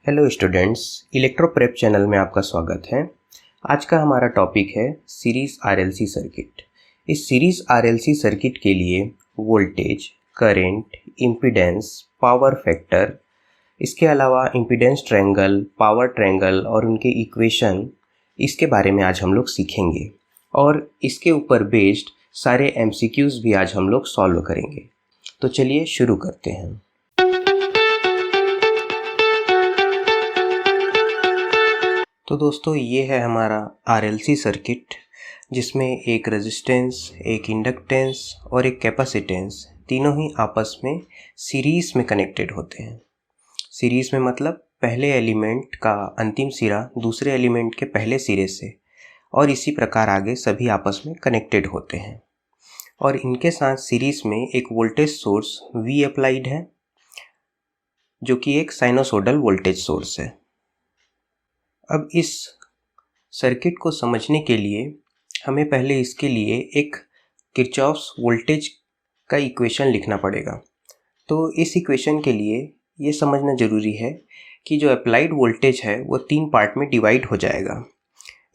Hello students, electro prep channel में आपका स्वागत है। आज का हमारा टॉपिक है सीरीज़ आरएलसी सर्किट। इस सीरीज़ आरएलसी सर्किट के लिए voltage, current, impedance, power factor, इसके अलावा इम्पीडेंस ट्रायंगल, पावर ट्रायंगल और उनके इक्वेशन, इसके बारे में आज हम लोग सीखेंगे और इसके ऊपर बेस्ड सारे एमसीक्यूज़ भी आज हम लोग सॉल्व करेंगे। तो चलिए शुरू करते हैं। तो दोस्तों, ये है हमारा आरएलसी सर्किट, जिसमें एक रेजिस्टेंस, एक इंडक्टेंस और एक कैपेसिटेंस तीनों ही आपस में सीरीज़ में कनेक्टेड होते हैं। सीरीज़ में मतलब पहले एलिमेंट का अंतिम सिरा दूसरे एलिमेंट के पहले सिरे से, और इसी प्रकार आगे सभी आपस में कनेक्टेड होते हैं। और इनके साथ सीरीज़ में एक वोल्टेज सोर्स V अप्लाइड है, जो कि एक साइनोसोडल वोल्टेज सोर्स है। अब इस सर्किट को समझने के लिए हमें पहले इसके लिए एक किरचॉफ्स वोल्टेज का इक्वेशन लिखना पड़ेगा। तो इस इक्वेशन के लिए ये समझना ज़रूरी है कि जो अप्लाइड वोल्टेज है वो 3 पार्ट में डिवाइड हो जाएगा।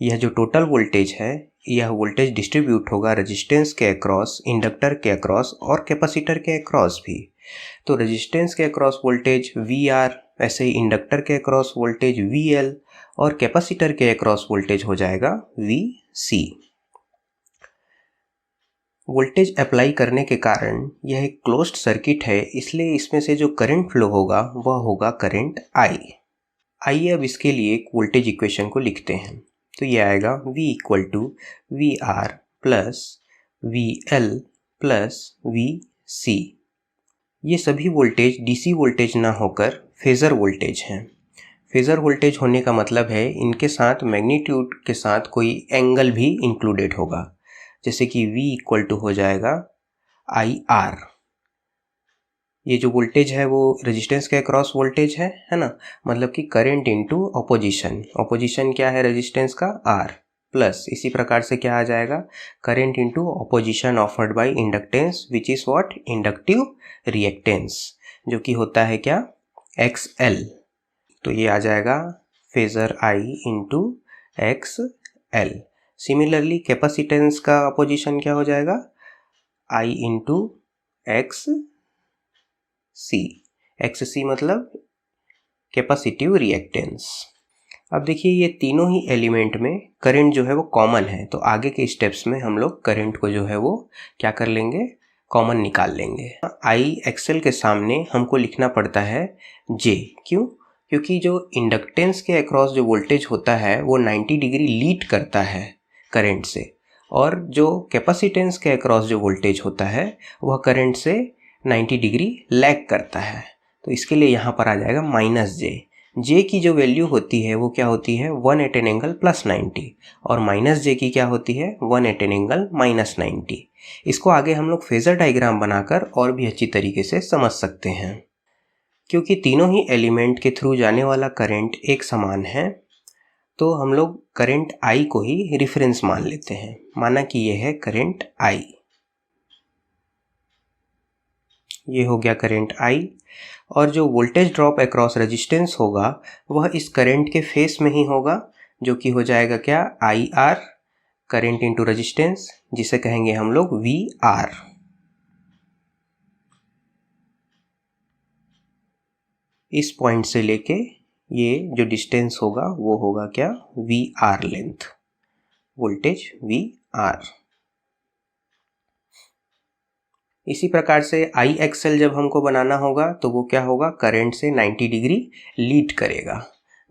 यह जो टोटल वोल्टेज है, यह वोल्टेज डिस्ट्रीब्यूट होगा रेजिस्टेंस के अक्रॉस, इंडक्टर के अक्रॉस और कैपेसिटर के अक्रॉस भी। तो रेजिस्टेंस के अक्रॉस वोल्टेज VR, ऐसे ही इंडक्टर के अक्रॉस वोल्टेज VL और कैपेसिटर के अक्रॉस वोल्टेज हो जाएगा VC। वोल्टेज अप्लाई करने के कारण यह एक क्लोज्ड सर्किट है, इसलिए इसमें से जो करंट फ्लो होगा वह होगा करंट I। आइए अब इसके लिए एक वोल्टेज इक्वेशन को लिखते हैं। तो यह आएगा V = VR plus VL plus VC। ये सभी वोल्टेज DC वोल्टेज ना होकर फेज़र वोल्टेज हैं। फेज़र वोल्टेज होने का मतलब है इनके साथ मैग्नीट्यूड के साथ कोई एंगल भी इंक्लूडेड होगा, जैसे कि V हो जाएगा IR। ये जो वोल्टेज है वो रेजिस्टेंस के अक्रॉस वोल्टेज है ना, मतलब कि करंट इनटू ऑपोजिशन। ऑपोजिशन क्या है रेजिस्टेंस का? R। प्लस इसी प्रकार से क्या आ जाएगा? Current into opposition offered by inductance, which is what? Inductive reactance, जो कि होता है क्या? XL। तो ये आ जाएगा phasor I into XL। Similarly capacitance का अपोजिशन क्या हो जाएगा? I इंटू XC मतलब कैपेसिटिव रिएक्टेंस। अब देखिए, ये तीनों ही एलिमेंट में करंट जो है वो कॉमन है, तो आगे के स्टेप्स में हम लोग करंट को जो है वो क्या कर लेंगे? कॉमन निकाल लेंगे। IXL के सामने हमको लिखना पड़ता है J। क्यों? क्योंकि जो इंडक्टेंस के अक्रॉस जो वोल्टेज होता है वो 90 डिग्री लीड करता है करंट से, और जो कैपेसिटेंस के अक्रॉस जो वोल्टेज होता है वह करंट से 90 डिग्री लैग करता है। तो इसके लिए यहाँ पर आ जाएगा -J। J की जो वैल्यू होती है वो क्या होती है? 180 एंगल +90, और -J की क्या होती है? 180 एंगल -90। इसको आगे हम लोग फेज़र डायग्राम बनाकर और भी अच्छी तरीके से समझ सकते हैं। क्योंकि तीनों ही एलिमेंट के थ्रू जाने वाला करंट एक समान है, तो हम लोग करंट I को ही रेफरेंस मान लेते हैं। माना कि यह है करंट I। ये हो गया करंट I, और जो वोल्टेज ड्रॉप अक्रॉस रेजिस्टेंस होगा वह इस करंट के फेस में ही होगा, जो कि हो जाएगा क्या? IR, करंट इंटू रेजिस्टेंस, जिसे कहेंगे हम लोग VR। इस पॉइंट से लेके ये जो डिस्टेंस होगा वो होगा क्या? VR length, voltage VR। इसी प्रकार से IXL जब हमको बनाना होगा तो वो क्या होगा? करंट से 90 डिग्री लीड करेगा,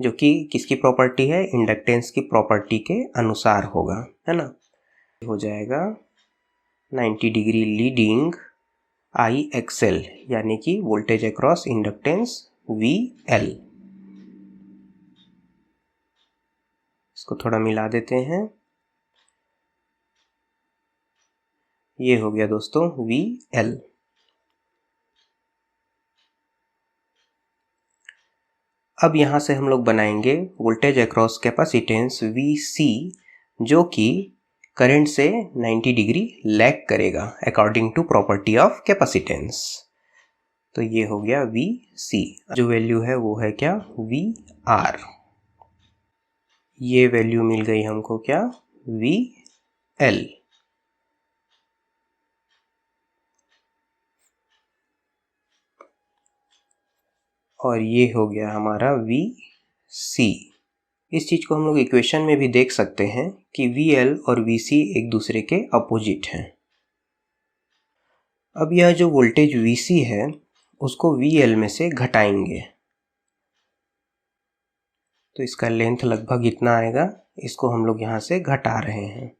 जो कि किसकी प्रॉपर्टी है? इंडक्टेंस की प्रॉपर्टी के अनुसार होगा, है ना। हो जाएगा 90 डिग्री लीडिंग IXL, यानी कि वोल्टेज अक्रॉस इंडक्टेंस VL। इसको थोड़ा मिला देते हैं। ये हो गया दोस्तों VL। अब यहाँ से हम लोग बनाएंगे वोल्टेज अक्रॉस कैपेसिटेंस VC, जो कि करंट से 90 डिग्री लैग करेगा according to property of capacitance. तो ये हो गया VC। जो वैल्यू है वो है क्या, VR। ये वैल्यू मिल गई हमको क्या, VL। और ये हो गया हमारा VC। इस चीज़ को हम लोग इक्वेशन में भी देख सकते हैं कि VL और VC एक दूसरे के अपोजिट हैं। अब यह जो वोल्टेज VC है उसको VL में से घटाएंगे, तो इसका लेंथ लगभग इतना आएगा। इसको हम लोग यहाँ से घटा रहे हैं।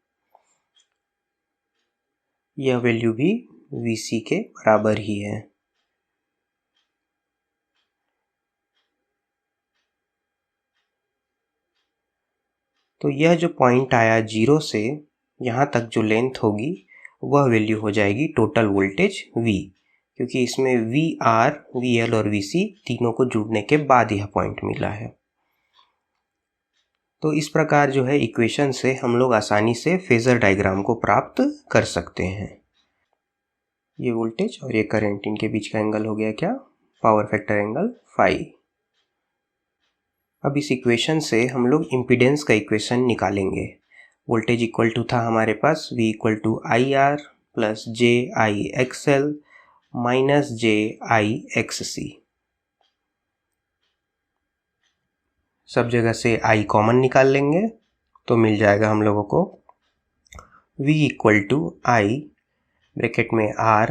यह वैल्यू भी VC के बराबर ही है। तो यह जो पॉइंट आया 0 से यहाँ तक जो लेंथ होगी वह वैल्यू हो जाएगी टोटल वोल्टेज V, क्योंकि इसमें VR, VL और VC तीनों को जुड़ने के बाद यह पॉइंट मिला है। तो इस प्रकार जो है इक्वेशन से हम लोग आसानी से फेजर डायग्राम को प्राप्त कर सकते हैं। ये वोल्टेज और ये करंट, इनके बीच का एंगल हो गया क्या, पावर फैक्टर एंगल फाई। अब इस इक्वेशन से हम लोग इम्पीडेंस का इक्वेशन निकालेंगे। वोल्टेज इक्वल टू था हमारे पास V equal to IR plus JIXL minus JIXC। सब जगह से I कॉमन निकाल लेंगे तो मिल जाएगा हम लोगों को V equal to I bracket में R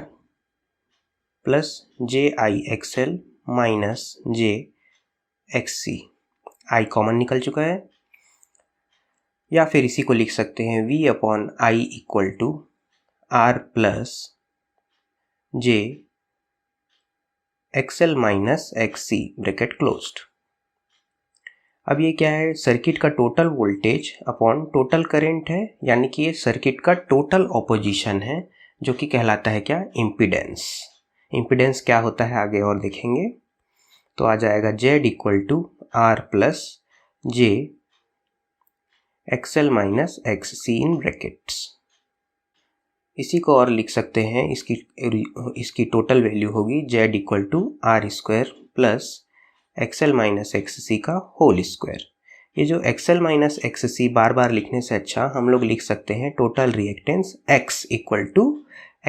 plus JIXL minus JXC। I common निकल चुका है, या फिर इसी को लिख सकते हैं V upon I equal to R plus J XL minus XC bracket closed. अब ये क्या है, सर्किट का total voltage upon total current है, यानी कि ये सर्किट का टोटल ऑपोजिशन है, जो कि कहलाता है क्या, इम्पीडेंस। इम्पीडेंस क्या होता है आगे और देखेंगे। तो आ जाएगा Z equal to R plus J XL minus XC in brackets. इसी को और लिख सकते हैं, इसकी टोटल वैल्यू होगी Z equal to R square plus XL minus XC का होल स्क्वायर। ये जो XL माइनस XC बार बार लिखने से अच्छा हम लोग लिख सकते हैं total reactance X equal to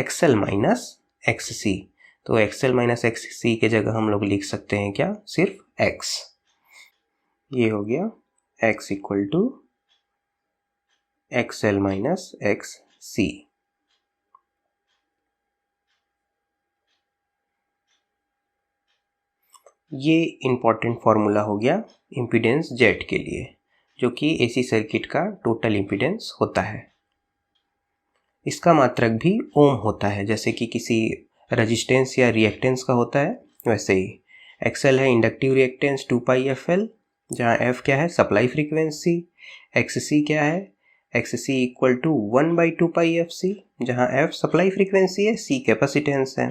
XL minus XC। तो XL माइनस XC के जगह हम लोग लिख सकते हैं क्या, सिर्फ X। ये हो गया X equal to XL minus XC। ये इम्पॉर्टेंट फॉर्मूला हो गया इम्पीडेंस Z के लिए, जो कि AC सर्किट का टोटल इम्पीडेंस होता है। इसका मात्रक भी ओम होता है, जैसे कि किसी रेजिस्टेंस या रिएक्टेंस का होता है वैसे ही। XL है इंडक्टिव रिएक्टेंस 2πfL, जहाँ F क्या है, सप्लाई फ्रीक्वेंसी। XC क्या है, XC इक्वल टू 1/2πfC, जहाँ F सप्लाई फ्रीक्वेंसी है, C कैपेसिटेंस है।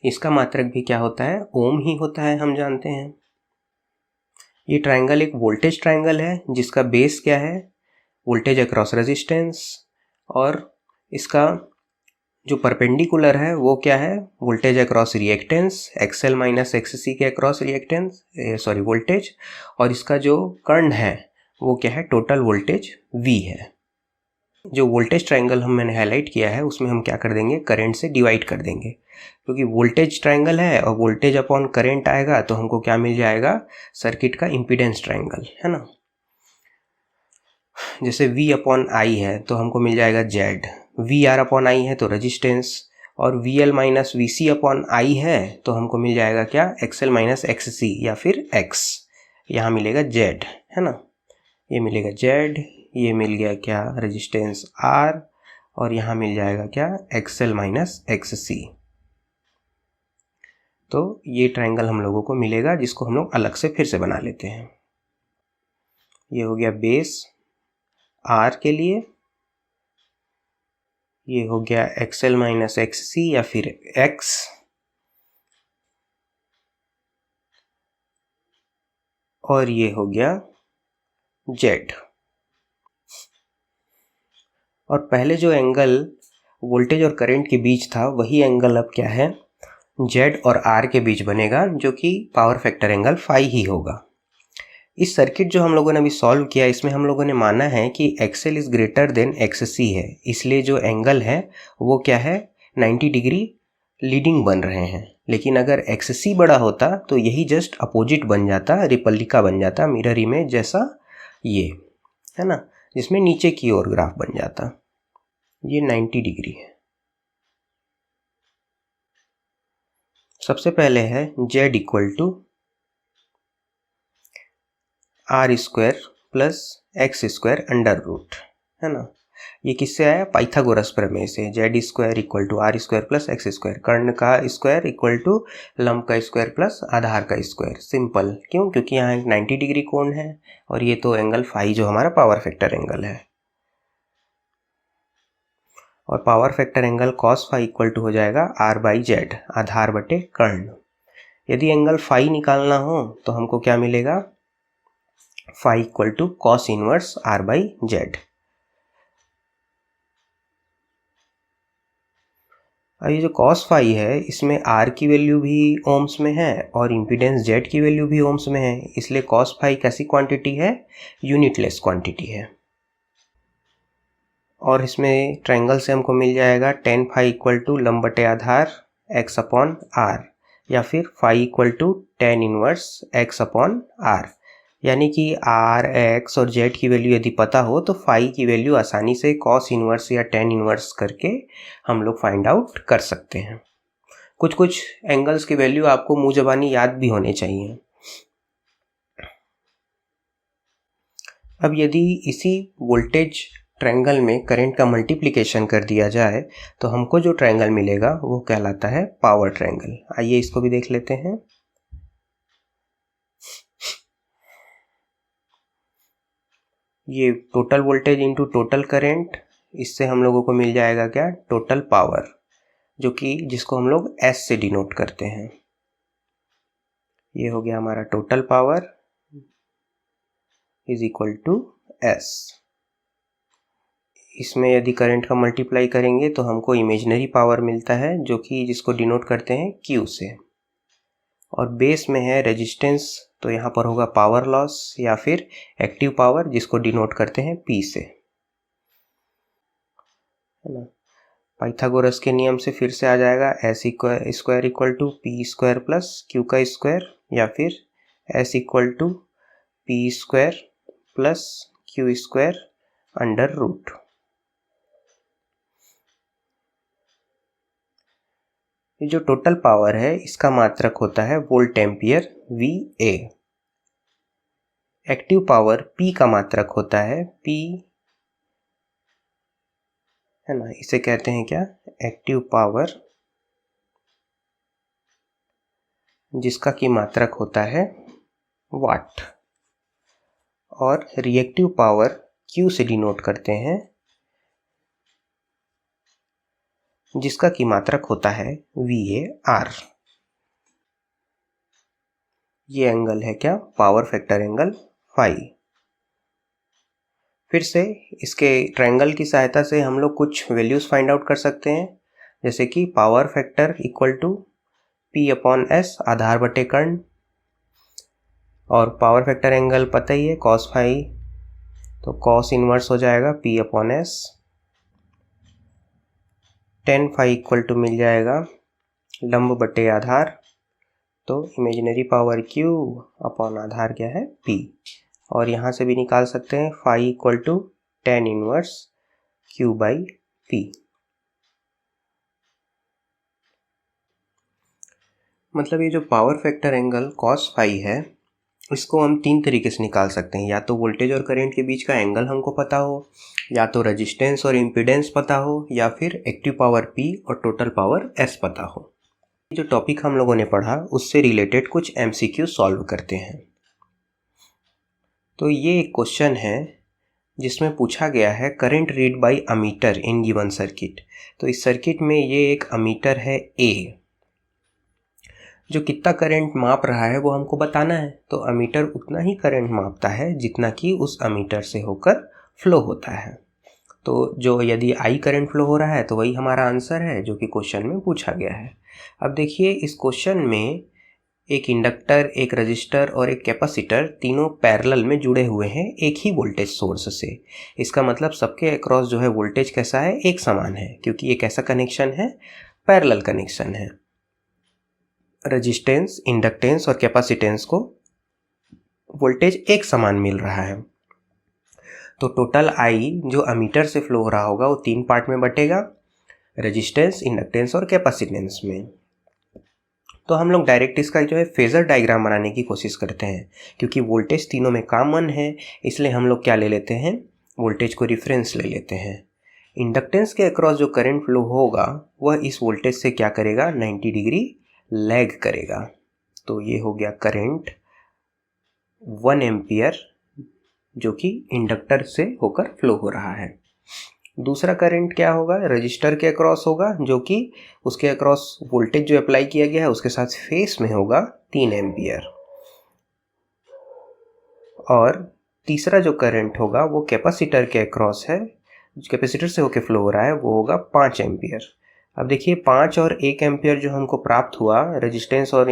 इसका मात्रक भी क्या होता है, ओम ही होता है, हम जानते हैं। ये ट्रायंगल एक वोल्टेज ट्रायंगल है, जिसका बेस क्या है, वोल्टेज अक्रॉस रेजिस्टेंस, और इसका जो परपेंडिकुलर है वो क्या है, voltage across reactance, XL minus XC के अक्रॉस रिएक्टेंस वोल्टेज, और इसका जो कर्ण है वो क्या है, टोटल वोल्टेज V है। जो वोल्टेज ट्रायंगल मैंने हाईलाइट किया है उसमें हम क्या कर देंगे, करंट से डिवाइड कर देंगे, क्योंकि वोल्टेज ट्रायंगल है और वोल्टेज अपॉन करंट आएगा तो हमको क्या मिल जाएगा, सर्किट का इम्पीडेंस ट्रायंगल, है ना। जैसे V अपॉन I है तो हमको मिल जाएगा Z, VR अपॉन I है तो रेजिस्टेंस, और VL minus VC upon I है तो हमको मिल जाएगा क्या, XL माइनस XC या फिर X। यहाँ मिलेगा Z, है ना, ये मिलेगा Z, ये मिल गया क्या, रेजिस्टेंस R, और यहाँ मिल जाएगा क्या, XL माइनस XC। तो ये ट्रायंगल हम लोगों को मिलेगा, जिसको हम लोग अलग से फिर से बना लेते हैं। ये हो गया बेस R के लिए, ये हो गया XL माइनस XC या फिर X, और ये हो गया Z। और पहले जो एंगल वोल्टेज और करंट के बीच था वही एंगल अब क्या है, जेड और आर के बीच बनेगा, जो कि पावर फैक्टर एंगल फाई ही होगा। इस सर्किट जो हम लोगों ने अभी सॉल्व किया, इसमें हम लोगों ने माना है कि एक्सएल इज ग्रेटर देन एक्ससी है, इसलिए जो एंगल है वो क्या है, 90 डिग्री लीडिंग बन रहे हैं। लेकिन अगर एक्ससी बड़ा होता तो यही जस्ट अपोजिट बन जाता, रिपल्लिका बन जाता, मिरर इमेज जैसा ये है ना, जिसमें नीचे की ओर ग्राफ बन जाता। ये 90 डिग्री है। सबसे पहले है Z equal to R square plus X square under root, है ना। ये किससे आया, पाइथागोरस प्रमेय से। Z square equal to R square plus X square, कर्ण का स्क्वायर इक्वल टू लंब का स्क्वायर प्लस आधार का स्क्वायर। सिंपल, क्यों, क्योंकि यहाँ एक 90 डिग्री कोण है और ये तो एंगल फाई जो हमारा पावर फैक्टर एंगल है। और power factor angle cos phi equal to हो जाएगा आर बाई जेड, आधार बटे कर्ण। यदि एंगल फाई निकालना हो तो हमको क्या मिलेगा, phi equal to cos inverse R by Z. अब ये जो कॉस फाई है, इसमें आर की वैल्यू भी ओम्स में है और इम्पीडेंस जेड की वैल्यू भी ओम्स में है, इसलिए कॉस फाई कैसी क्वांटिटी है, यूनिटलेस क्वांटिटी है। और इसमें ट्रायंगल से हमको मिल जाएगा टेन फाई इक्वल टू लंब बटे आधार एक्स अपॉन आर, या फिर phi equal to tan inverse X upon R. यानी कि आर, एक्स और जेड की वैल्यू यदि पता हो तो फाई की वैल्यू आसानी से कॉस इनवर्स या टेन इनवर्स करके हम लोग फाइंड आउट कर सकते हैं। कुछ कुछ एंगल्स की वैल्यू आपको मुंह जबानी याद भी होने चाहिए। अब यदि इसी वोल्टेज ट्रायंगल में करंट का मल्टीप्लिकेशन कर दिया जाए तो हमको जो ट्रायंगल मिलेगा वो कहलाता है पावर ट्रायंगल। आइए इसको भी देख लेते हैं। ये total voltage into total current, इससे हम लोगों को मिल जाएगा क्या, टोटल पावर, जो कि जिसको हम लोग एस से डिनोट करते हैं। ये हो गया हमारा total power is equal to S. इसमें यदि करंट का मल्टीप्लाई करेंगे तो हमको इमेजिनरी पावर मिलता है, जो कि जिसको डिनोट करते हैं क्यू से। और बेस में है रेजिस्टेंस, तो यहाँ पर होगा पावर लॉस या फिर एक्टिव पावर, जिसको डिनोट करते हैं पी से, है ना। पाइथागोरस के नियम से फिर से आ जाएगा S square equal to P square plus Q का स्क्वायर, या फिर S equal to P square plus Q square under root. ये जो टोटल पावर है इसका मात्रक होता है volt ampere VA। Active power P का मात्रक होता है P, है ना, इसे कहते हैं क्या, एक्टिव पावर, जिसका की मात्रक होता है वाट। और रिएक्टिव पावर Q से डिनोट करते हैं, जिसका की मात्रक होता है VAR। ये एंगल है क्या, पावर फैक्टर एंगल फाई। फिर से इसके ट्रायंगल की सहायता से हम लोग कुछ वैल्यूज फाइंड आउट कर सकते हैं, जैसे कि power factor equal to P upon S, आधार बटे कर्ण। और पावर फैक्टर एंगल पता ही है कॉस फाई, तो कॉस इनवर्स हो जाएगा P upon S। Tan phi equal to मिल जाएगा लंब बटे आधार, तो इमेजिनरी पावर Q अपॉन आधार क्या है P। और यहाँ से भी निकाल सकते हैं phi equal to tan inverse Q by P। मतलब ये जो power factor angle cos phi है, इसको हम तीन तरीके से निकाल सकते हैं। या तो वोल्टेज और करंट के बीच का एंगल हमको पता हो, या तो रेजिस्टेंस और इम्पीडेंस पता हो, या फिर एक्टिव पावर P और टोटल पावर S पता हो। जो टॉपिक हम लोगों ने पढ़ा उससे रिलेटेड कुछ MCQ सॉल्व करते हैं। तो ये एक क्वेश्चन है जिसमें पूछा गया है current read by ammeter in given circuit. तो इस सर्किट में ये एक अमीटर है A, जो कितना करंट माप रहा है वो हमको बताना है। तो अमीटर उतना ही करंट मापता है जितना कि उस अमीटर से होकर फ्लो होता है। तो जो यदि आई करंट फ्लो हो रहा है तो वही हमारा आंसर है जो कि क्वेश्चन में पूछा गया है। अब देखिए इस क्वेश्चन में एक इंडक्टर, एक रजिस्टर और एक कैपेसिटर तीनों पैरेलल में जुड़े हुए हैं एक ही वोल्टेज सोर्स से। इसका मतलब सबके अक्रॉस जो है वोल्टेज कैसा है, एक समान है, क्योंकि ये कैसा कनेक्शन है, पैरेलल कनेक्शन है। रेजिस्टेंस, इंडक्टेंस और कैपेसिटेंस को वोल्टेज एक समान मिल रहा है। तो टोटल आई जो अमीटर से फ्लो हो रहा होगा वो 3 पार्ट में बटेगा, रेजिस्टेंस, इंडक्टेंस और कैपेसिटेंस में। तो हम लोग डायरेक्ट इसका जो है फेजर डायग्राम बनाने की कोशिश करते हैं, क्योंकि वोल्टेज तीनों में कॉमन है, इसलिए हम लोग क्या ले लेते हैं, वोल्टेज को रिफरेंस ले लेते हैं। इंडक्टेंस के अक्रॉस जो करंट फ्लो होगा वह इस वोल्टेज से क्या करेगा, 90 डिग्री लैग करेगा। तो ये हो गया करंट 1 एम्पियर जो कि इंडक्टर से होकर फ्लो हो रहा है। दूसरा करंट क्या होगा, रजिस्टर के अक्रॉस होगा, जो कि उसके अक्रॉस वोल्टेज जो अप्लाई किया गया है उसके साथ फेस में होगा 3 एम्पियर। और तीसरा जो करंट होगा वो कैपेसिटर के अक्रॉस है, कैपेसिटर से होकर फ्लो हो रहा है, वो होगा 5 एम्पियर। अब देखिए 5 और 1 एम्पियर जो हमको प्राप्त हुआ, रेजिस्टेंस और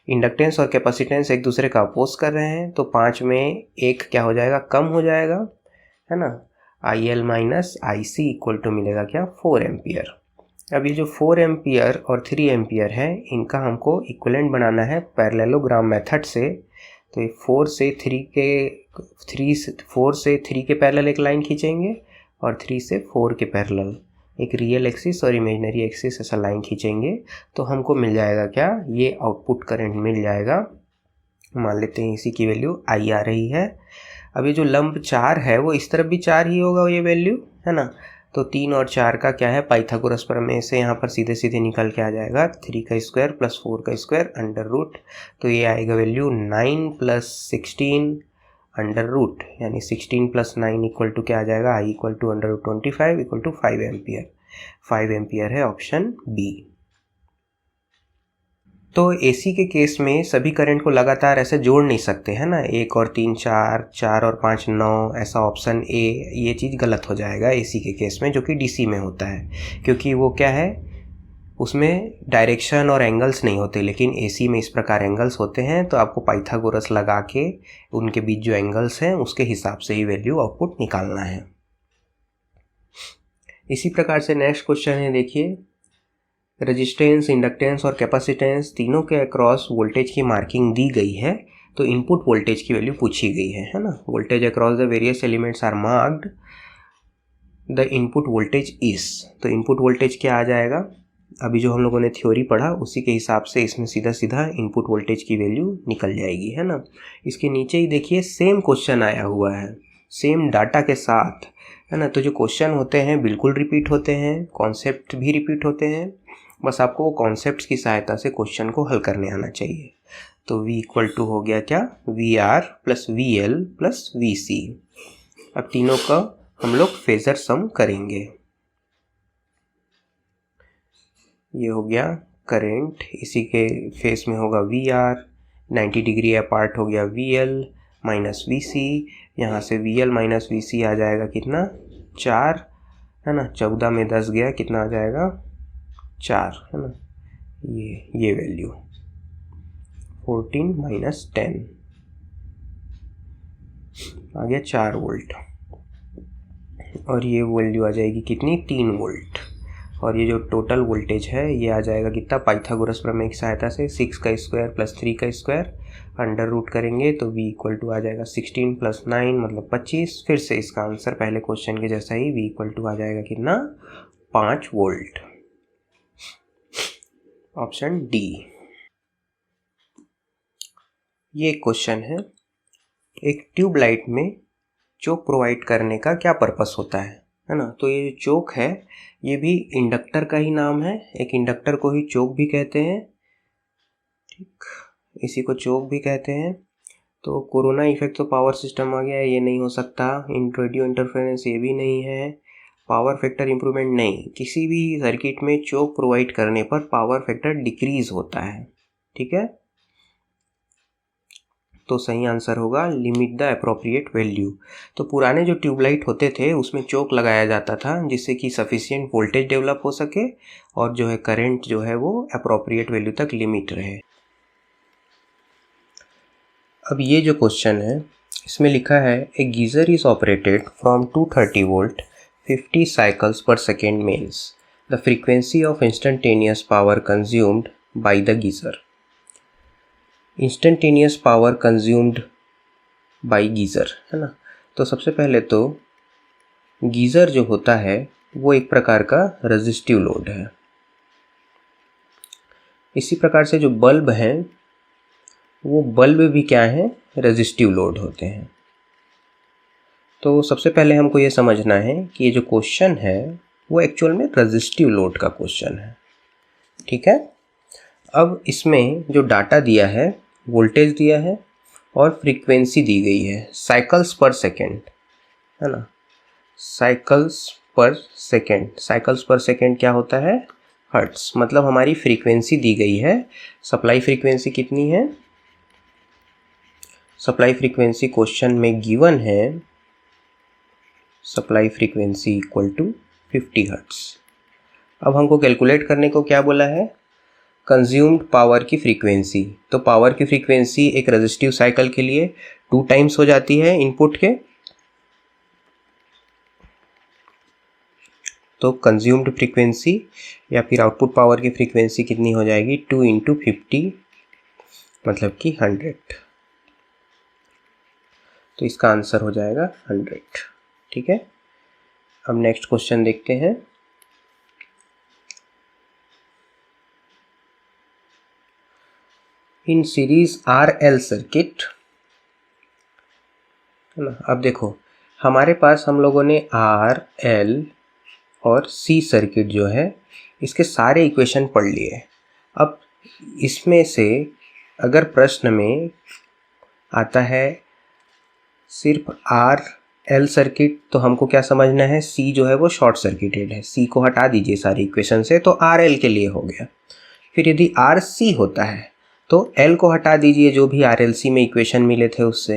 इंडक्टेंस और कैपेसिटेंस एक दूसरे का अपोज कर रहे हैं, तो 5 में 1 क्या हो जाएगा, कम हो जाएगा, है ना। IL minus IC equal to मिलेगा क्या, 4 एम्पियर। अब ये जो 4 एम्पियर और 3 एम्पियर है इनका हमको इक्विवेलेंट बनाना है पैरेललोग्राम मेथड से। तो ये 4 से 3 के पैरेलल एक लाइन खींचेंगे और 3 से 4 के पैरेलल एक रियल एक्सिस और इमेजिनरी एक्सिस ऐसा लाइन खींचेंगे, तो हमको मिल जाएगा क्या, ये आउटपुट करंट मिल जाएगा। मान लेते हैं इसी की वैल्यू I आ रही है। अब ये जो लंब 4 है वो इस तरफ भी 4 ही होगा ये वैल्यू, है ना। तो 3 और 4 का क्या है, पाइथागोरस प्रमेय से यहाँ पर सीधे सीधे निकल के आ जाएगा 3 का स्क्वायर प्लस 4 का स्क्वायर अंडर रूट। तो ये आएगा वैल्यू 9 प्लस 16 अंडर रूट, यानी 16 प्लस 9 इक्वल टू क्या आ जाएगा, I equal to under root 25 equal to 5 ampere. 5 ampere है ऑप्शन बी। तो AC के केस में सभी करंट को लगातार ऐसे जोड़ नहीं सकते, है ना, 1 और 3 4, 4 और 5 9, ऐसा ऑप्शन ए, ये चीज़ गलत हो जाएगा AC के केस में, जो कि DC में होता है, क्योंकि वो क्या है, उसमें डायरेक्शन और एंगल्स नहीं होते, लेकिन AC में इस प्रकार एंगल्स होते हैं। तो आपको पाइथागोरस लगा के उनके बीच जो एंगल्स हैं उसके हिसाब से ही वैल्यू आउटपुट निकालना है। इसी प्रकार से नेक्स्ट क्वेश्चन है, देखिए रेजिस्टेंस, इंडक्टेंस और कैपेसिटेंस तीनों के अक्रॉस वोल्टेज की मार्किंग दी गई है, तो इनपुट वोल्टेज की वैल्यू पूछी गई है ना। Voltage across the various elements are marked, the input voltage is. तो इनपुट वोल्टेज क्या आ जाएगा, अभी जो हम लोगों ने थ्योरी पढ़ा उसी के हिसाब से इसमें सीधा सीधा इनपुट वोल्टेज की वैल्यू निकल जाएगी, है ना। इसके नीचे ही देखिए सेम क्वेश्चन आया हुआ है, सेम डाटा के साथ, है ना। तो जो क्वेश्चन होते हैं बिल्कुल रिपीट होते हैं, कॉन्सेप्ट भी रिपीट होते हैं, बस आपको वो कॉन्सेप्ट्स की सहायता से क्वेश्चन को हल करने आना चाहिए। तो V इक्वल टू हो गया क्या, VR plus VL plus VC। अब तीनों का हम लोग फेजर सम करेंगे। ये हो गया करंट, इसी के फेस में होगा VR, 90 डिग्री अपार्ट हो गया VL माइनस VC। यहाँ से VL माइनस VC आ जाएगा कितना, 4, है ना। 14 में 10 गया, कितना आ जाएगा, 4, है ना। ये वैल्यू 14 माइनस 10 आ गया 4 वोल्ट, और ये वैल्यू आ जाएगी कितनी, 3 वोल्ट। और ये जो टोटल वोल्टेज है ये आ जाएगा कितना, पाइथागोरस प्रमेय की सहायता से 6 का स्क्वायर प्लस 3 का स्क्वायर अंडर रूट करेंगे, तो V इक्वल टू आ जाएगा 16 प्लस 9 मतलब 25। फिर से इसका आंसर पहले क्वेश्चन के जैसा ही, V इक्वल टू आ जाएगा कितना, 5 वोल्ट, ऑप्शन डी। ये क्वेश्चन है, एक ट्यूबलाइट में चोक प्रोवाइड करने का क्या पर्पस होता है ना। तो ये जो चोक है ये भी इंडक्टर का ही नाम है, एक इंडक्टर को ही चोक भी कहते हैं, ठीक, इसी को चोक भी कहते हैं। तो कोरोना इफेक्ट तो पावर सिस्टम आ गया है, ये नहीं हो सकता। रेडियो इंटरफेरेंस ये भी नहीं है। पावर फैक्टर इंप्रूवमेंट नहीं, किसी भी सर्किट में चोक प्रोवाइड करने पर पावर फैक्टर डिक्रीज होता है, ठीक है। तो सही आंसर होगा लिमिट द अप्रोप्रिएट वैल्यू। तो पुराने जो ट्यूबलाइट होते थे उसमें चोक लगाया जाता था जिससे कि सफिशिएंट वोल्टेज डेवलप हो सके और जो है करंट जो है वो अप्रोप्रिएट वैल्यू तक लिमिट रहे। अब ये जो क्वेश्चन है इसमें लिखा है a geyser is operated from 230 volt 50 cycles per second means the frequency of instantaneous power consumed by the geyser. Instantaneous power consumed by geyser है ना। तो सबसे पहले तो गीज़र जो होता है वो एक प्रकार का रेजिस्टिव लोड है। इसी प्रकार से जो बल्ब हैं वो बल्ब भी क्या है, रेजिस्टिव लोड होते हैं। तो सबसे पहले हमको ये समझना है कि ये जो क्वेश्चन है वो एक्चुअल में रेजिस्टिव लोड का क्वेश्चन है। ठीक है, अब इसमें जो डाटा दिया है, वोल्टेज दिया है और फ्रीक्वेंसी दी गई है साइकिल्स पर सेकेंड, है ना। Cycles per second, cycles per second क्या होता है, हर्ट्स। मतलब हमारी फ्रीक्वेंसी दी गई है। सप्लाई फ्रीक्वेंसी कितनी है, सप्लाई फ्रीक्वेंसी क्वेश्चन में गिवन है, supply frequency equal to 50 hertz. अब हमको कैलकुलेट करने को क्या बोला है, कंज्यूम्ड पावर की फ्रीक्वेंसी। तो पावर की फ्रीक्वेंसी एक रेजिस्टिव साइकिल के लिए 2 टाइम्स हो जाती है इनपुट के। तो कंज्यूम्ड फ्रीक्वेंसी या फिर आउटपुट पावर की फ्रीक्वेंसी कितनी हो जाएगी, 2 इंटू 50 मतलब कि 100। तो इसका आंसर हो जाएगा 100। ठीक है, अब नेक्स्ट क्वेश्चन देखते हैं। इन सीरीज RL सर्किट, है ना। अब देखो हमारे पास हम लोगों ने RL और C सर्किट जो है इसके सारे इक्वेशन पढ़ लिए। अब इसमें से अगर प्रश्न में आता है सिर्फ RL सर्किट तो हमको क्या समझना है, C जो है वो शॉर्ट सर्किटेड है। C को हटा दीजिए सारे इक्वेशन से, तो RL के लिए हो गया। फिर यदि RC होता है तो L को हटा दीजिए जो भी RLC में इक्वेशन मिले थे उससे,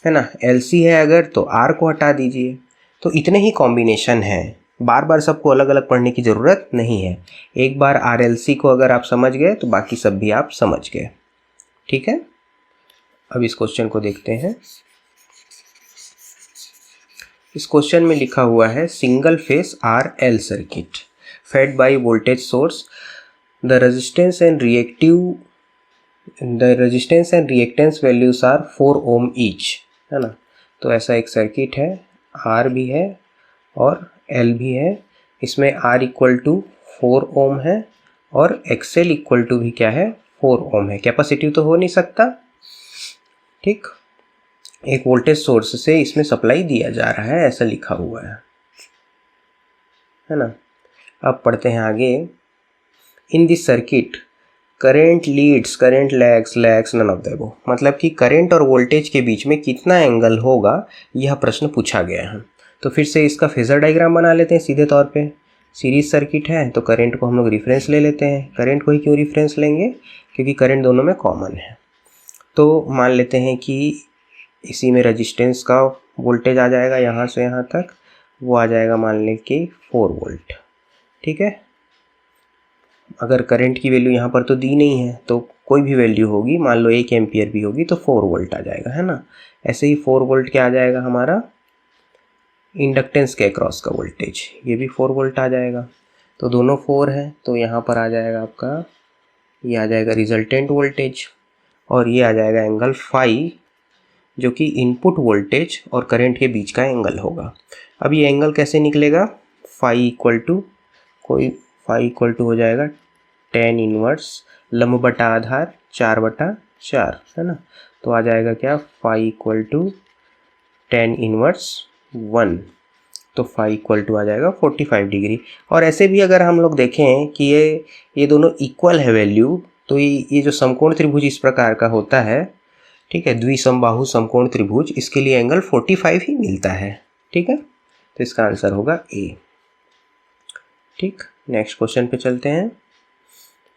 है ना। LC है अगर तो R को हटा दीजिए। तो इतने ही कॉम्बिनेशन हैं, बार बार सबको अलग अलग पढ़ने की ज़रूरत नहीं है। एक बार RLC को अगर आप समझ गए तो बाकी सब भी आप समझ गए। ठीक है, अब इस क्वेश्चन को देखते हैं। इस क्वेश्चन में लिखा हुआ है single phase RL circuit fed by voltage source, the resistance and reactance values are 4 ohm each, है ना। तो ऐसा एक सर्किट है, R भी है और L भी है। इसमें R इक्वल टू 4 ओम है और XL इक्वल टू भी क्या है, 4 ओम है। कैपेसिटिव तो हो नहीं सकता। ठीक, एक वोल्टेज सोर्स से इसमें सप्लाई दिया जा रहा है, ऐसा लिखा हुआ है ना। अब पढ़ते हैं आगे। In this circuit current leads, current lags none of the above. मतलब कि करंट और वोल्टेज के बीच में कितना एंगल होगा, यह प्रश्न पूछा गया है। तो फिर से इसका फेजर डायग्राम बना लेते हैं सीधे तौर पे। सीरीज सर्किट है तो करंट को हम लोग रिफरेंस ले लेते हैं। करंट को ही क्यों रिफरेंस लेंगे, क्योंकि करंट दोनों में कॉमन है। तो मान लेते हैं कि इसी में रेजिस्टेंस का वोल्टेज आ जाएगा यहाँ से यहाँ तक, वो आ जाएगा मान लें कि 4 वोल्ट। ठीक है, अगर करंट की वैल्यू यहाँ पर तो दी नहीं है तो कोई भी वैल्यू होगी, मान लो 1 एम्पियर भी होगी तो 4 वोल्ट आ जाएगा, है ना। ऐसे ही 4 वोल्ट क्या आ जाएगा हमारा, इंडक्टेंस के अक्रॉस का वोल्टेज, ये भी 4 वोल्ट आ जाएगा। तो दोनों 4 है तो यहाँ पर आ जाएगा आपका, ये आ जाएगा रिजल्टेंट वोल्टेज और ये आ जाएगा एंगल फाई, जो कि इनपुट वोल्टेज और करंट के बीच का एंगल होगा। अब ये एंगल कैसे निकलेगा, फाई इक्वल टू हो जाएगा tan इनवर्स लंब बटा आधार 4/4, है ना। तो आ जाएगा क्या, phi equal to tan inverse 1। तो फाई इक्वल टू आ जाएगा 45 डिग्री। और ऐसे भी अगर हम लोग देखें कि ये दोनों इक्वल है वैल्यू, तो ये जो समकोण त्रिभुज इस प्रकार का होता है, ठीक है, द्विसमबाहु समकोण त्रिभुज, इसके लिए एंगल 45 ही मिलता है। ठीक है, तो इसका आंसर होगा ए। ठीक, नेक्स्ट क्वेश्चन पे चलते हैं।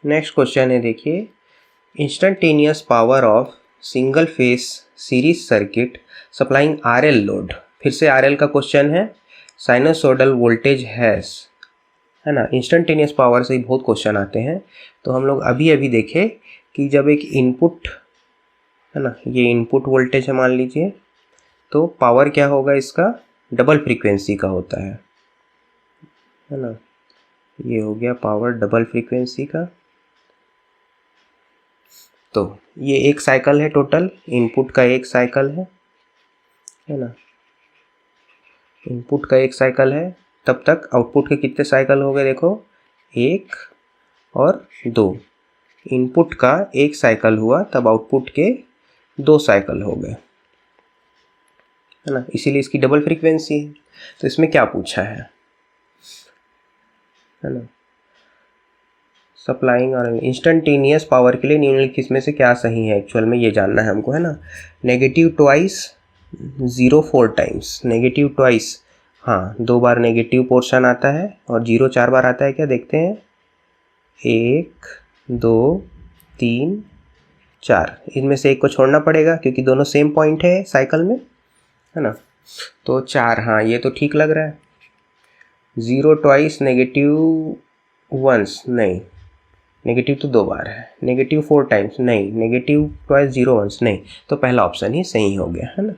नेक्स्ट क्वेश्चन है, देखिए, instantaneous power of single phase series circuit supplying RL load. फिर से RL का क्वेश्चन है। साइनसोइडल वोल्टेज हैज़, है ना, इंस्टेंटेनियस पावर से ही बहुत क्वेश्चन आते हैं। तो हम लोग अभी अभी देखे कि जब एक इनपुट, है ना, ये इनपुट वोल्टेज है मान लीजिए, तो पावर क्या होगा इसका, डबल फ्रीक्वेंसी का होता है ना। ये हो गया पावर डबल फ्रीक्वेंसी का। तो ये एक साइकिल है, टोटल इनपुट का एक साइकिल है ना, इनपुट का एक साइकिल है। तब तक आउटपुट के कितने साइकिल हो गए देखो, 1 और 2। इनपुट का एक साइकिल हुआ तब आउटपुट के 2 साइकिल हो गए, है ना, इसीलिए इसकी डबल फ्रीक्वेंसी है। तो इसमें क्या पूछा है ना, सप्लाइंग और इंस्टेंटेनियस पावर के लिए निम्नलिखित में से क्या सही है, एक्चुअल में ये जानना है हमको, है ना। Negative twice 0 4 times, negative twice, हाँ 2 बार नेगेटिव पोर्शन आता है और 0 4 बार आता है क्या, देखते हैं, 1 2 3 4, इनमें से एक को छोड़ना पड़ेगा क्योंकि दोनों सेम पॉइंट है साइकिल में, है ना। तो 4, हाँ ये तो ठीक लग रहा है। 0 ट्वाइस नेगेटिव वंस, नहीं, नेगेटिव तो 2 बार है। नेगेटिव 4 टाइम्स, नहीं, नेगेटिव ट्वाइस 0 वंस, नहीं। तो पहला ऑप्शन ही सही हो गया, है ना।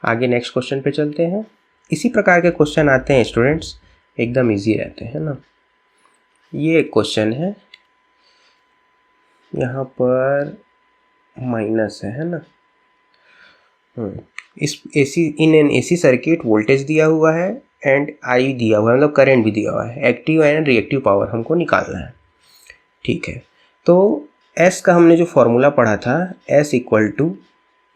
आगे नेक्स्ट क्वेश्चन पे चलते हैं। इसी प्रकार के क्वेश्चन आते हैं स्टूडेंट्स, एकदम इजी रहते हैं ना। ये एक क्वेश्चन है, यहाँ पर माइनस है ना। इस in an AC circuit voltage दिया हुआ है एंड I दिया हुआ है, मतलब करंट भी दिया हुआ है। एक्टिव एंड रिएक्टिव पावर हमको निकालना है, ठीक है। तो S का हमने जो फॉर्मूला पढ़ा था, S इक्वल टू,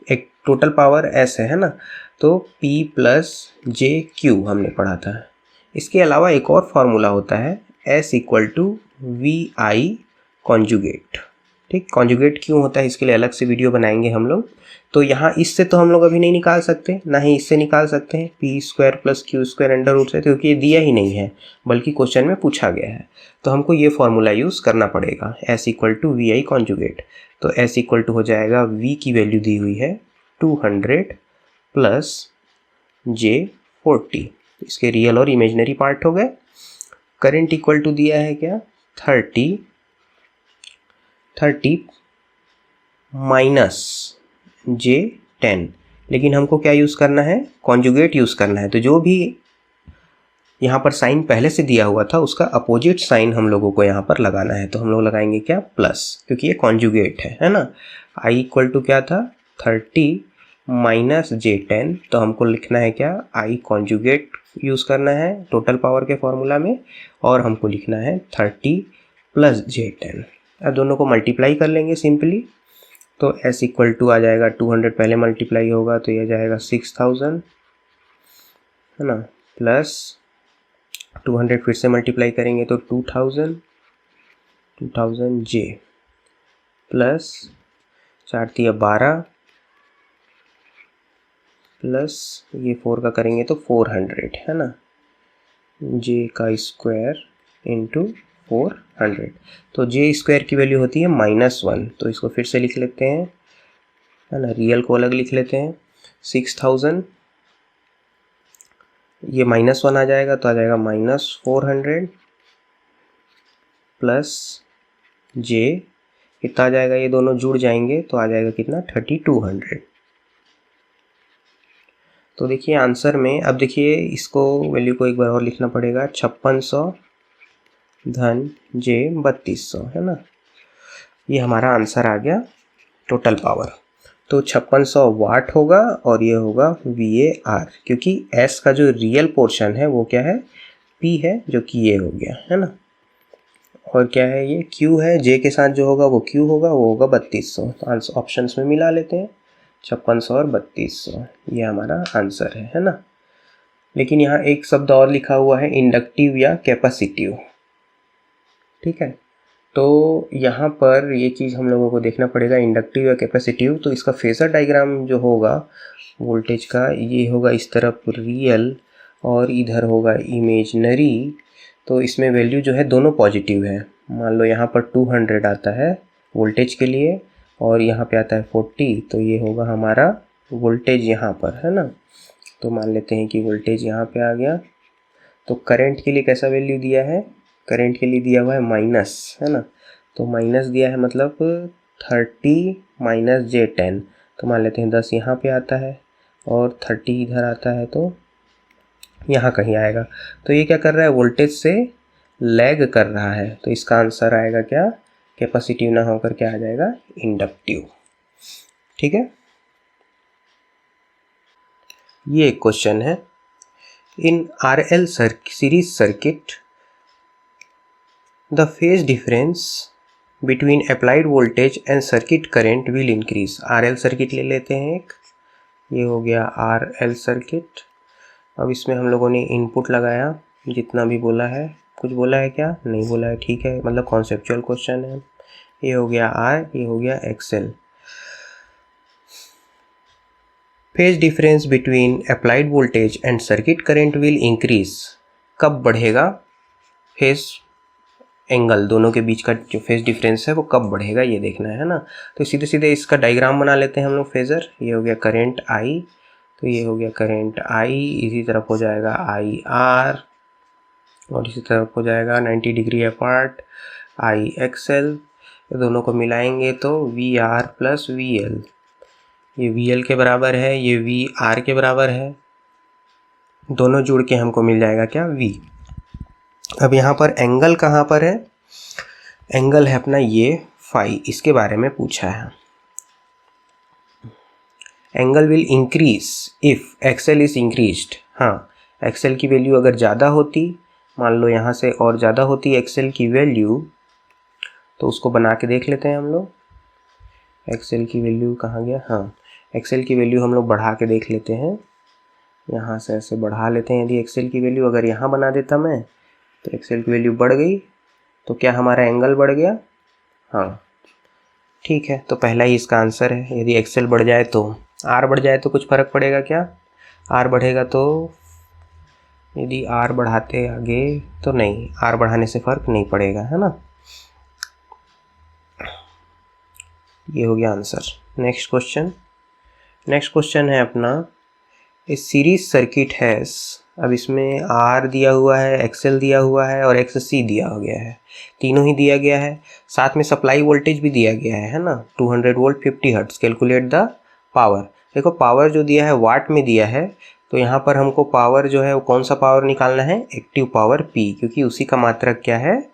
एक टोटल पावर S है ना, तो P प्लस JQ हमने पढ़ा था। इसके अलावा एक और फार्मूला होता है, S equal to VI conjugate, ठीक। कॉन्जुगेट क्यों होता है इसके लिए अलग से वीडियो बनाएंगे हम लोग। तो यहाँ इससे तो हम लोग अभी नहीं निकाल सकते, ना ही इससे निकाल सकते हैं, P² plus Q² under root से, क्योंकि ये दिया ही नहीं है बल्कि क्वेश्चन में पूछा गया है। तो हमको ये फॉर्मूला यूज़ करना पड़ेगा, S equal to VI conjugate. तो S इक्वल टू हो जाएगा, V की वैल्यू दी हुई है 200 प्लस J40, इसके रियल और इमेजनरी पार्ट हो गए। करंट इक्वल टू दिया है क्या, 30 माइनस J10, लेकिन हमको क्या यूज़ करना है, कॉन्जुगेट यूज़ करना है। तो जो भी यहाँ पर साइन पहले से दिया हुआ था उसका अपोजिट साइन हम लोगों को यहाँ पर लगाना है। तो हम लोग लगाएंगे क्या, प्लस, क्योंकि ये कॉन्जुगेट है ना। I इक्वल टू क्या था, 30 माइनस J10, तो हमको लिखना है क्या, I कॉन्जुगेट यूज़ करना है टोटल पावर के फॉर्मूला में, और हमको लिखना है 30 प्लस J10। अब दोनों को मल्टीप्लाई कर लेंगे सिंपली, तो S इक्वल टू आ जाएगा 200 पहले मल्टीप्लाई होगा तो ये जाएगा 6000, है ना, प्लस 200 फिर से मल्टीप्लाई करेंगे तो 2000 J, प्लस 4 तिया 12, प्लस ये 4 का करेंगे तो 400, है ना, J का स्क्वायर इंटू 400। तो J² की वैल्यू होती है -1, तो इसको फिर से लिख लेते हैं, है ना, रियल को अलग लिख लेते हैं। 6000, ये -1 आ जाएगा तो आ जाएगा -400 प्लस J, कितना आ जाएगा, ये दोनों जुड़ जाएंगे तो आ जाएगा कितना, 3200। तो देखिए आंसर में, अब देखिए इसको वैल्यू को एक बार और लिखना पड़ेगा, 5600 धन J 3200, है ना। ये हमारा आंसर आ गया टोटल पावर। तो 5600 वाट होगा और ये होगा VAR, क्योंकि S का जो रियल पोर्शन है वो क्या है, P है, जो कि ये हो गया, है ना, और क्या है ये Q है, J के साथ जो होगा वो Q होगा, वो होगा 3200। तो ऑप्शंस में मिला लेते हैं, 5600 और 3200, ये हमारा आंसर है ना। लेकिन यहाँ एक शब्द और लिखा हुआ है, इंडक्टिव या कैपेसिटिव, ठीक है। तो यहाँ पर ये चीज़ हम लोगों को देखना पड़ेगा, इंडक्टिव या कैपेसिटिव। तो इसका फेजर डायग्राम जो होगा वोल्टेज का, ये होगा इस तरफ रियल और इधर होगा इमेजनरी। तो इसमें वैल्यू जो है दोनों पॉजिटिव है। मान लो यहाँ पर 200 आता है वोल्टेज के लिए और यहाँ पे आता है 40, तो ये होगा हमारा वोल्टेज यहाँ पर, है ना। तो मान लेते हैं कि वोल्टेज यहाँ पे आ गया। तो करंट के लिए कैसा वैल्यू दिया है, करंट के लिए दिया हुआ है माइनस, है ना। तो माइनस दिया है मतलब 30 माइनस J10, तो मान लेते हैं 10 यहाँ पे आता है और 30 इधर आता है, तो यहाँ कहीं आएगा। तो ये क्या कर रहा है, वोल्टेज से लैग कर रहा है। तो इसका आंसर आएगा क्या, कैपेसिटिव ना होकर क्या आ जाएगा, इंडक्टिव। ठीक है, ये एक क्वेश्चन है। इन RL series circuit the phase difference between applied voltage and circuit current will increase. RL circuit ले लेते हैं एक, ये हो गया RL सर्किट। अब इसमें हम लोगों ने इनपुट लगाया, जितना भी बोला है, कुछ बोला है क्या, नहीं बोला है, ठीक है, मतलब कॉन्सेप्चुअल क्वेश्चन है। ये हो गया R, ये हो गया XL। Phase difference between applied voltage and circuit current will increase, कब बढ़ेगा फेज एंगल, दोनों के बीच का जो फेज डिफरेंस है वो कब बढ़ेगा, ये देखना है ना। तो सीधे सीधे इसका डायग्राम बना लेते हैं हम लोग फेजर। ये हो गया करंट I, तो ये हो गया करंट I, इसी तरफ हो जाएगा IR, और इसी तरफ हो जाएगा 90 डिग्री अपार्ट IXL। दोनों को मिलाएंगे तो VR प्लस VL, ये VL के बराबर है, ये VR के बराबर है, दोनों जुड़ के हमको मिल जाएगा क्या, V। अब यहाँ पर एंगल कहाँ पर है, एंगल है अपना ये फाई, इसके बारे में पूछा है। Angle will increase if XL is increased. हाँ, एक्सएल की वैल्यू अगर ज़्यादा होती, मान लो यहाँ से और ज़्यादा होती एक्सएल की वैल्यू, तो उसको बना के देख लेते हैं हम लोग। एक्सएल की वैल्यू कहाँ गया, हाँ, एक्सएल की वैल्यू हम लोग बढ़ा के देख लेते हैं। यहाँ से ऐसे बढ़ा लेते हैं। यदि एक्सएल की वैल्यू अगर यहाँ बना देता मैं, तो एक्सएल की वैल्यू बढ़ गई, तो क्या हमारा एंगल बढ़ गया, हाँ, ठीक है। तो पहला ही इसका आंसर है। यदि एक्सएल बढ़ जाए तो आर बढ़ जाए तो कुछ फ़र्क पड़ेगा क्या, आर बढ़ेगा तो, यदि आर बढ़ाते आगे तो नहीं, आर बढ़ाने से फ़र्क नहीं पड़ेगा, है ना। ये हो गया आंसर। नेक्स्ट क्वेश्चन है अपना, ए सीरीज सर्किट हैज़, अब इसमें आर दिया हुआ है, एक्सएल दिया हुआ है और XC दिया हो गया है, तीनों ही दिया गया है। साथ में सप्लाई वोल्टेज भी दिया गया है ना, 200 volt 50 hertz. Calculate the power. देखो पावर जो दिया है वाट में दिया है, तो यहाँ पर हमको पावर जो है वो कौन सा पावर निकालना है, एक्टिव पावर P, क्योंकि उसी का मात्रक क्या है,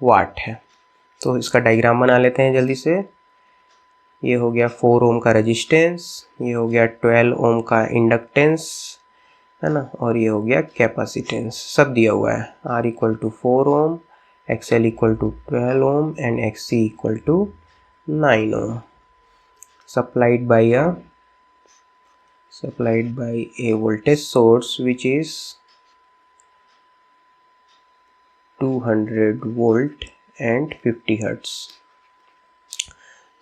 वाट है। तो इसका डायग्राम बना लेते हैं जल्दी से। ये हो गया 4 ओम का रेजिस्टेंस, ये हो गया 12 ओम का इंडक्टेंस, है ना, और ये हो गया कैपेसिटेंस, सब दिया हुआ है। R equal to 4 ohm, XL equal to 12 ohm and XC equal to 9 ohm. Supplied by a voltage source which is 200 volt and 50 hertz.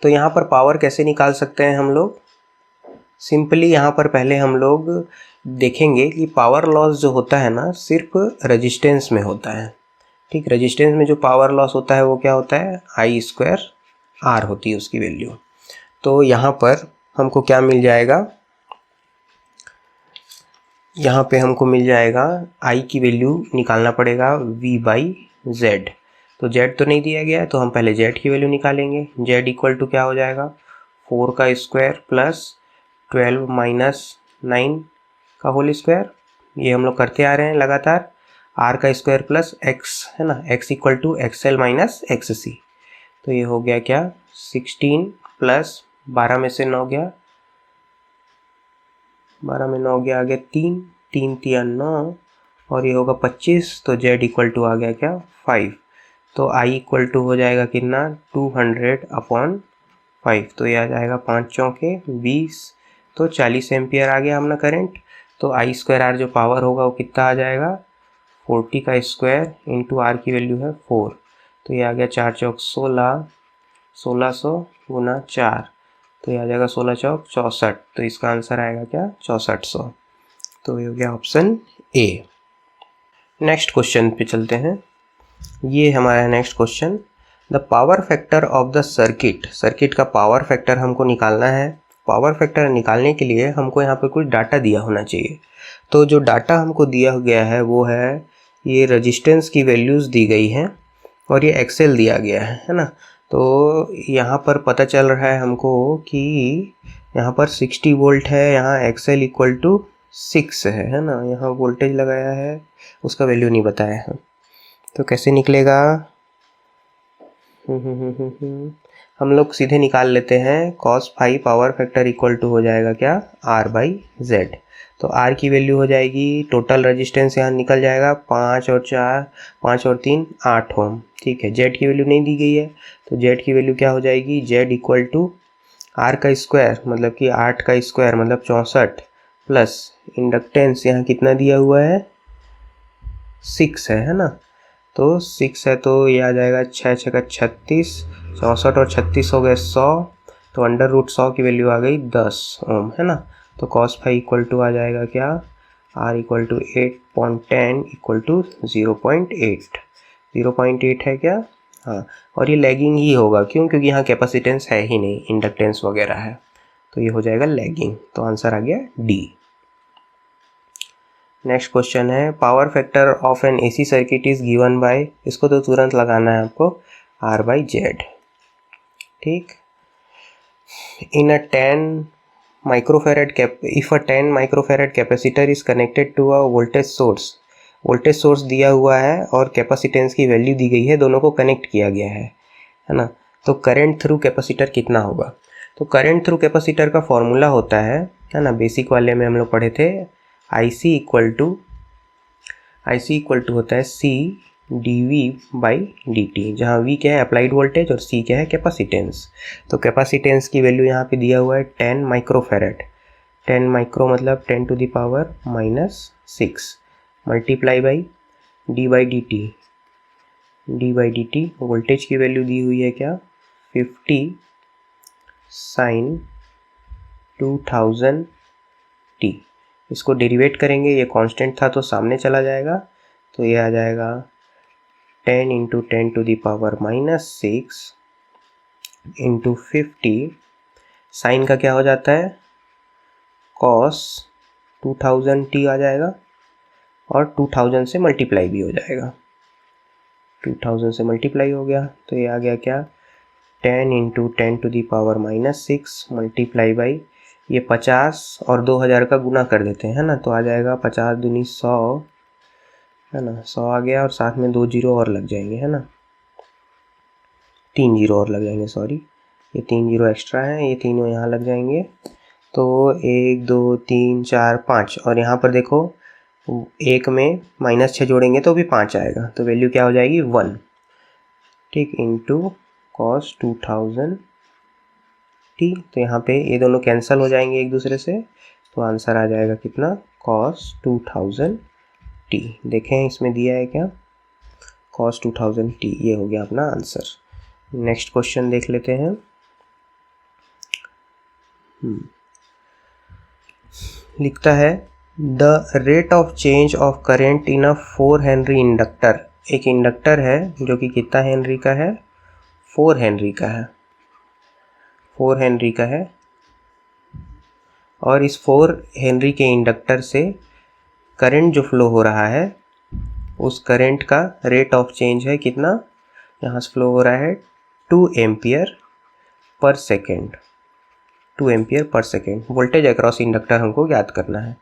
तो यहाँ पर पावर कैसे निकाल सकते हैं हम लोग, सिंपली यहाँ पर पहले हम लोग देखेंगे कि पावर लॉस जो होता है ना, सिर्फ रेजिस्टेंस में होता है। ठीक, रेजिस्टेंस में जो पावर लॉस होता है वो क्या होता है, I²R होती है उसकी वैल्यू। तो यहाँ पर हमको क्या मिल जाएगा, यहाँ पे हमको मिल जाएगा I की वैल्यू निकालना पड़ेगा V/Z। तो Z तो नहीं दिया गया है, तो हम पहले Z की वैल्यू निकालेंगे। Z इक्वल टू क्या हो जाएगा, 4 का स्क्वायर प्लस 12 माइनस 9 का होल स्क्वायर, ये हम लोग करते आ रहे हैं लगातार। R का स्क्वायर प्लस X, है ना, X equal to XL minus XC। तो ये हो गया क्या, 16 प्लस 12 में से 9 गया, 12 में 9 गया, आ गया 3, 3 तिया 9, और ये होगा 25। तो Z इक्वल टू आ गया क्या, 5। तो I इक्वल टू हो जाएगा कितना, 200/5। तो ये आ जाएगा 5 चौके 20, तो 40 एम्पियर आ गया अपना करंट। तो I²R जो पावर होगा वो कितना आ जाएगा, 40 का स्क्वायर इंटू R की वैल्यू है 4, तो ये आ गया 4 चौक 16, 1600 गुना 4, तो ये आ जाएगा 16 चौक 64। तो इसका आंसर आएगा क्या, 6400। तो ये हो गया ऑप्शन ए। नेक्स्ट क्वेश्चन पे चलते हैं। ये हमारा next question, the power factor of the circuit का पावर फैक्टर हमको निकालना है। पावर फैक्टर निकालने के लिए हमको यहाँ पे कुछ डाटा दिया होना चाहिए। तो जो डाटा हमको दिया गया है वो है, ये रेजिस्टेंस की वैल्यूज़ दी गई हैं और ये एक्सेल दिया गया है ना। तो यहाँ पर पता चल रहा है हमको कि यहाँ पर 60 वोल्ट है, यहाँ एक्सेल इक्वल टू 6 है ना। यहाँ वोल्टेज लगाया है, उसका वैल्यू नहीं बताया है, तो कैसे निकलेगा? हम लोग सीधे निकाल लेते हैं। cos phi power factor equal to हो जाएगा क्या? R/Z। तो R की वैल्यू हो जाएगी, टोटल रेजिस्टेंस यहाँ निकल जाएगा 5 और 3 8 ओम। ठीक है, Z की वैल्यू नहीं दी गई है, तो Z की वैल्यू क्या हो जाएगी? Z इक्वल टू R का स्क्वायर मतलब कि 8 का स्क्वायर मतलब 64 प्लस इंडक्टेंस यहाँ कितना दिया हुआ है? 6 है ना। तो 6 है तो ये आ जाएगा 6 × 36, 64 और 36 हो गए 100, तो √100 की वैल्यू आ गई 10 ओम है ना। तो cos फाई इक्वल टू आ जाएगा क्या? R equal to 8.10 equal to 0.8 है क्या? हाँ, और ये लैगिंग ही होगा, क्यों? क्योंकि यहाँ कैपेसिटेंस है ही नहीं, इंडक्टेंस वगैरह है, तो ये हो जाएगा लैगिंग। तो आंसर आ गया डी। नेक्स्ट क्वेश्चन है, power factor of an AC circuit is given by, इसको तो तुरंत लगाना है आपको, R/Z। ठीक, in a 10 microfarad if a 10 microfarad capacitor is connected to a voltage source दिया हुआ है और कैपेसिटेंस की वैल्यू दी गई है, दोनों को कनेक्ट किया गया है ना। तो करंट थ्रू कैपेसिटर कितना होगा? तो करंट थ्रू कैपेसिटर का फॉर्मूला होता है ना, बेसिक वाले में हम लोग पढ़े थे, IC इक्वल टू होता है CdV/dt, जहाँ V क्या है? अप्लाइड वोल्टेज, और C क्या है? कैपेसिटेंस। तो कैपेसिटेंस की वैल्यू यहाँ पे दिया हुआ है 10 माइक्रोफेरेड। 10 माइक्रो मतलब 10⁻⁻6 मल्टीप्लाई बाई d/dt। वोल्टेज की वैल्यू दी हुई है क्या? 50 sin 2000t। इसको डेरिवेट करेंगे, ये कांस्टेंट था तो सामने चला जाएगा, तो ये आ जाएगा 10 × 10⁻⁻6 इंटू 50। साइन का क्या हो जाता है? cos 2000t आ जाएगा, और 2000 से मल्टीप्लाई भी हो जाएगा। 2000 से मल्टीप्लाई हो गया तो ये आ गया क्या? 10 × 10⁻⁻6 मल्टीप्लाई बाई, ये 50 और 2000 का गुना कर देते हैं ना, तो आ जाएगा 50 दूनी 100 है ना। 100 आ गया, और साथ में 2 जीरो और लग जाएंगे है ना, 3 जीरो और लग जाएंगे, सॉरी, ये 3 जीरो एक्स्ट्रा हैं, ये तीनों यहाँ लग जाएंगे। तो 1 2 3 4 5, और यहाँ पर देखो एक में -6 जोड़ेंगे तो भी 5 आएगा, तो वैल्यू क्या हो जाएगी? 1। ठीक, इंटू cos 2000t। तो यहाँ पे ये दोनों कैंसिल हो जाएंगे एक दूसरे से, तो आंसर आ जाएगा कितना? cos 2000t। देखें इसमें दिया है क्या? cos 2000t, ये हो गया अपना आंसर। नेक्स्ट क्वेश्चन देख लेते हैं। लिखता है, the rate of change of current in a 4 Henry inductor. एक इंडक्टर है जो कि कितना हेनरी का है? 4 हेनरी का है, 4 हेनरी का है, और इस 4 हेनरी के इंडक्टर से करंट जो फ्लो हो रहा है, उस करंट का रेट ऑफ चेंज है कितना? यहाँ से फ्लो हो रहा है 2 ampere per second. 2 ampere per second. Voltage across inductor हमको याद करना है।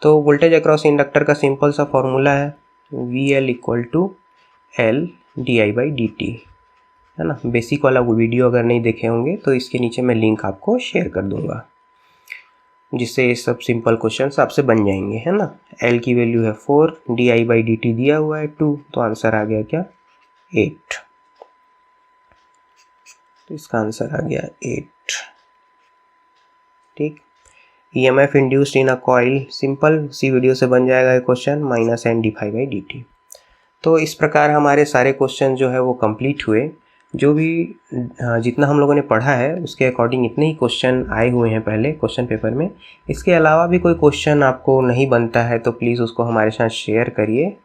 तो वोल्टेज अक्रॉस इंडक्टर का सिंपल सा फॉर्मूला है VL equal to L di/dt, है ना। बेसिक वाला वो वीडियो अगर नहीं देखे होंगे तो इसके नीचे मैं लिंक आपको शेयर कर दूंगा, जिससे ये सब सिंपल क्वेश्चंस आपसे बन जाएंगे, है ना। L की वैल्यू है 4, di/dt दिया हुआ है 2, तो आंसर आ गया क्या? 8। तो इसका आंसर आ गया 8। ठीक, EMF induced in a coil, simple सी वीडियो से बन जाएगा ये क्वेश्चन, -N dφ/dt। तो इस प्रकार हमारे सारे क्वेश्चन जो है वो कंप्लीट हुए। जो भी जितना हम लोगों ने पढ़ा है उसके अकॉर्डिंग इतने ही क्वेश्चन आए हुए हैं पहले क्वेश्चन पेपर में। इसके अलावा भी कोई क्वेश्चन आपको नहीं बनता है तो प्लीज़ उसको हमारे साथ शेयर करिए,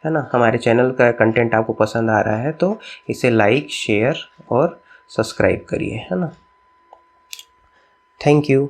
है ना। हमारे चैनल का कंटेंट आपको पसंद आ रहा है तो इसे लाइक, शेयर और सब्सक्राइब करिए, है ना। Thank you.